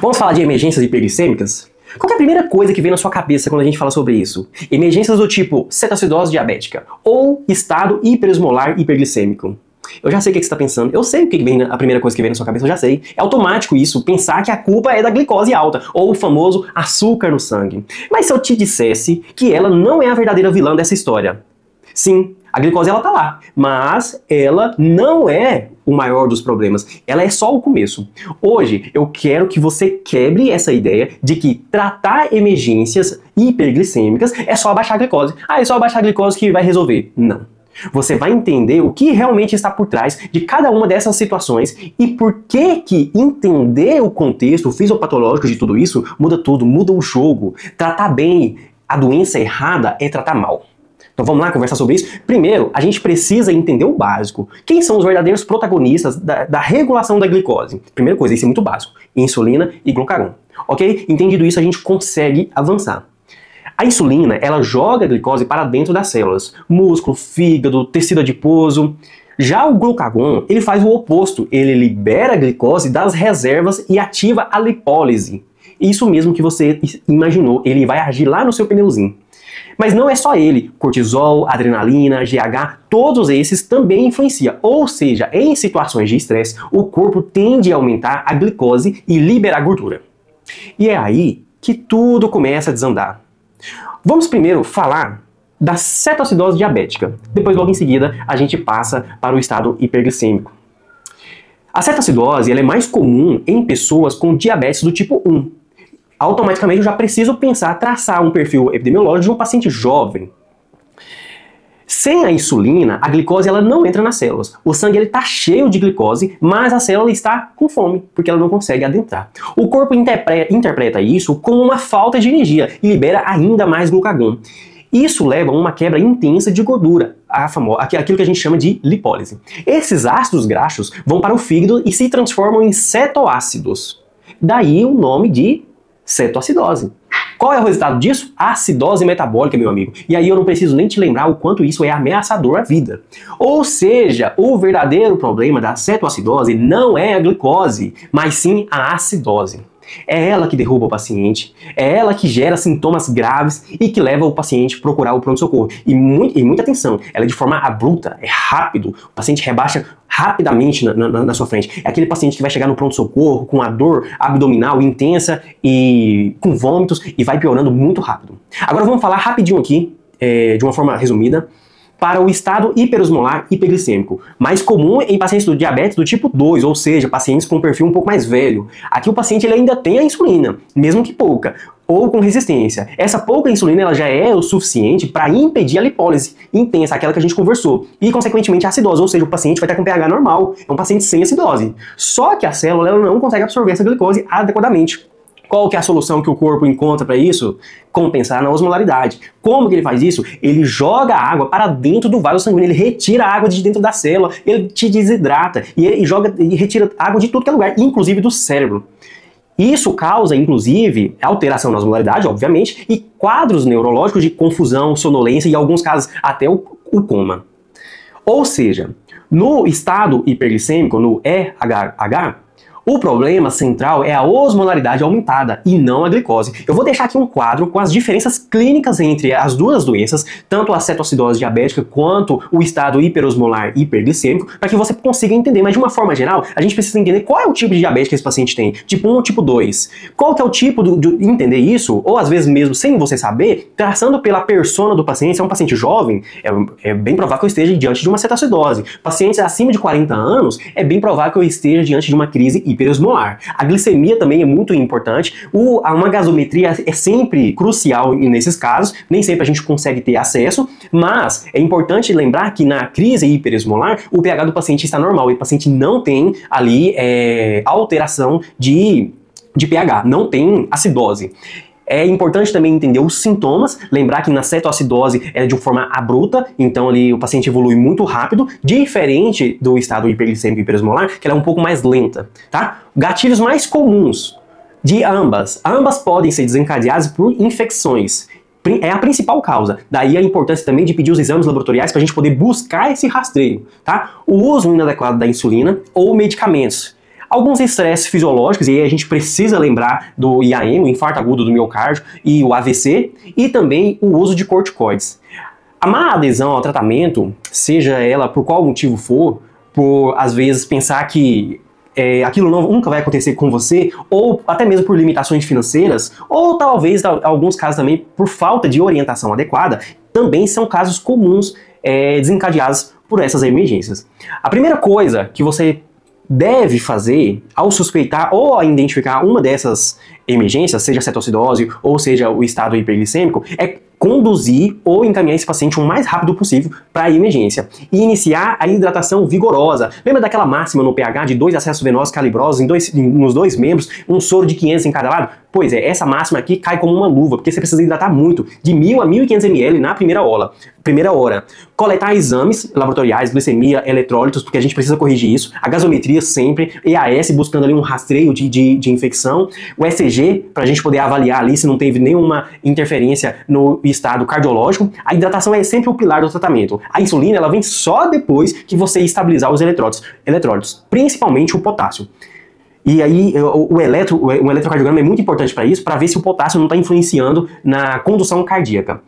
Vamos falar de emergências hiperglicêmicas? Qual que é a primeira coisa que vem na sua cabeça quando a gente fala sobre isso? Emergências do tipo cetoacidose diabética ou estado hiperosmolar hiperglicêmico. Eu já sei o que você está pensando, eu sei o que vem a primeira coisa que vem na sua cabeça, eu já sei. É automático isso, pensar que a culpa é da glicose alta, ou o famoso açúcar no sangue. Mas se eu te dissesse que ela não é a verdadeira vilã dessa história? Sim, a glicose ela tá lá, mas ela não é o maior dos problemas, ela é só o começo. Hoje eu quero que você quebre essa ideia de que tratar emergências hiperglicêmicas é só abaixar a glicose. Ah, é só abaixar a glicose que vai resolver. Não. Você vai entender o que realmente está por trás de cada uma dessas situações e por que entender o contexto fisiopatológico de tudo isso muda tudo, muda o jogo. Tratar bem a doença errada é tratar mal. Então vamos lá conversar sobre isso? Primeiro, a gente precisa entender o básico. Quem são os verdadeiros protagonistas da regulação da glicose? Primeira coisa, isso é muito básico. Insulina e glucagon. Ok? Entendido isso, a gente consegue avançar. A insulina, ela joga a glicose para dentro das células. Músculo, fígado, tecido adiposo. Já o glucagon, ele faz o oposto. Ele libera a glicose das reservas e ativa a lipólise. Isso mesmo que você imaginou, ele vai agir lá no seu pneuzinho. Mas não é só ele, cortisol, adrenalina, GH, todos esses também influenciam. Ou seja, em situações de estresse, o corpo tende a aumentar a glicose e liberar gordura. E é aí que tudo começa a desandar. Vamos primeiro falar da cetoacidose diabética. Depois, logo em seguida, a gente passa para o estado hiperglicêmico. A cetoacidose ela é mais comum em pessoas com diabetes do tipo 1. Automaticamente eu já preciso traçar um perfil epidemiológico de um paciente jovem. Sem a insulina, a glicose ela não entra nas células. O sangue está cheio de glicose, mas a célula está com fome, porque ela não consegue adentrar. O corpo interpreta isso como uma falta de energia e libera ainda mais glucagon. Isso leva a uma quebra intensa de gordura, aquilo que a gente chama de lipólise. Esses ácidos graxos vão para o fígado e se transformam em cetoácidos. Daí o nome de cetoacidose. Qual é o resultado disso? Acidose metabólica, meu amigo. E aí eu não preciso nem te lembrar o quanto isso é ameaçador à vida. Ou seja, o verdadeiro problema da cetoacidose não é a glicose, mas sim a acidose. É ela que derruba o paciente, é ela que gera sintomas graves e que leva o paciente a procurar o pronto-socorro. E muita atenção, ela é de forma abrupta, é rápido, o paciente rebaixa rapidamente na sua frente. É aquele paciente que vai chegar no pronto-socorro com a dor abdominal intensa e com vômitos e vai piorando muito rápido. Agora vamos falar rapidinho aqui, de uma forma resumida, para o estado hiperosmolar hiperglicêmico, mais comum em pacientes do diabetes do tipo 2, ou seja, pacientes com um perfil um pouco mais velho. Aqui o paciente ele ainda tem a insulina, mesmo que pouca, ou com resistência. Essa pouca insulina ela já é o suficiente para impedir a lipólise intensa, aquela que a gente conversou, e consequentemente a acidose, ou seja, o paciente vai estar com pH normal, é um paciente sem acidose. Só que a célula ela não consegue absorver essa glicose adequadamente. Qual que é a solução que o corpo encontra para isso? Compensar na osmolaridade. Como que ele faz isso? Ele joga a água para dentro do vaso sanguíneo, ele retira a água de dentro da célula, ele te desidrata e ele retira água de tudo que é lugar, inclusive do cérebro. Isso causa, inclusive, alteração na osmolaridade, obviamente, e quadros neurológicos de confusão, sonolência e, em alguns casos, até o coma. Ou seja, no estado hiperglicêmico, no EHH, o problema central é a osmolaridade aumentada e não a glicose. Eu vou deixar aqui um quadro com as diferenças clínicas entre as duas doenças, tanto a cetoacidose diabética quanto o estado hiperosmolar hiperglicêmico, para que você consiga entender. Mas de uma forma geral, a gente precisa entender qual é o tipo de diabetes que esse paciente tem, tipo 1 ou tipo 2. Qual que é o tipo de entender isso, ou às vezes mesmo sem você saber, traçando pela persona do paciente, se é um paciente jovem, é bem provável que eu esteja diante de uma cetoacidose. Pacientes acima de 40 anos, é bem provável que eu esteja diante de uma crise hiperosmolar. A glicemia também é muito importante. Uma gasometria é sempre crucial nesses casos. Nem sempre a gente consegue ter acesso, mas é importante lembrar que na crise hiperosmolar o pH do paciente está normal e o paciente não tem ali alteração de pH, não tem acidose. É importante também entender os sintomas, lembrar que na cetoacidose é de uma forma abrupta, então ali o paciente evolui muito rápido, diferente do estado hiperglicêmico e hiperosmolar, que ela é um pouco mais lenta, tá? Gatilhos mais comuns de ambas podem ser desencadeados por infecções. É a principal causa. Daí a importância também de pedir os exames laboratoriais para a gente poder buscar esse rastreio, tá? O uso inadequado da insulina ou medicamentos. alguns estresses fisiológicos, e aí a gente precisa lembrar do IAM, o infarto agudo do miocárdio, e o AVC, e também o uso de corticoides. A má adesão ao tratamento, seja ela por qual motivo for, por às vezes pensar que aquilo nunca vai acontecer com você, ou até mesmo por limitações financeiras, ou talvez, em alguns casos também, por falta de orientação adequada, também são casos comuns desencadeados por essas emergências. A primeira coisa que você deve fazer ao suspeitar ou a identificar uma dessas emergências, seja a cetoacidose ou seja o estado hiperglicêmico, é conduzir ou encaminhar esse paciente o mais rápido possível para a emergência e iniciar a hidratação vigorosa. Lembra daquela máxima no pH de 2 acessos venosos calibrosos nos dois membros, um soro de 500 em cada lado? Pois é, essa máxima aqui cai como uma luva, porque você precisa hidratar muito, de 1.000 a 1.500 ml na primeira hora. Coletar exames laboratoriais, glicemia, eletrólitos, porque a gente precisa corrigir isso, a gasometria sempre, EAS buscando ali um rastreio de infecção, o ECG, para a gente poder avaliar ali se não teve nenhuma interferência no estado cardiológico. A hidratação é sempre o pilar do tratamento. A insulina, ela vem só depois que você estabilizar os eletrólitos, principalmente o potássio. E aí o eletrocardiograma é muito importante para isso, para ver se o potássio não está influenciando na condução cardíaca.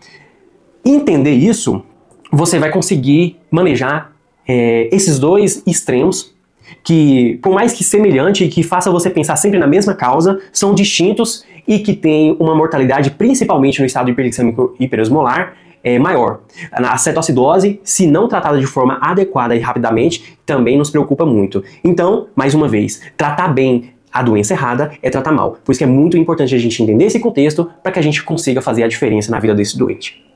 Entender isso, você vai conseguir manejar esses dois extremos, que por mais que semelhante e que faça você pensar sempre na mesma causa, são distintos e que têm uma mortalidade, principalmente no estado hiperglicêmico hiperosmolar, maior. A cetoacidose, se não tratada de forma adequada e rapidamente, também nos preocupa muito. Então, mais uma vez, tratar bem a doença errada é tratar mal. Por isso que é muito importante a gente entender esse contexto para que a gente consiga fazer a diferença na vida desse doente.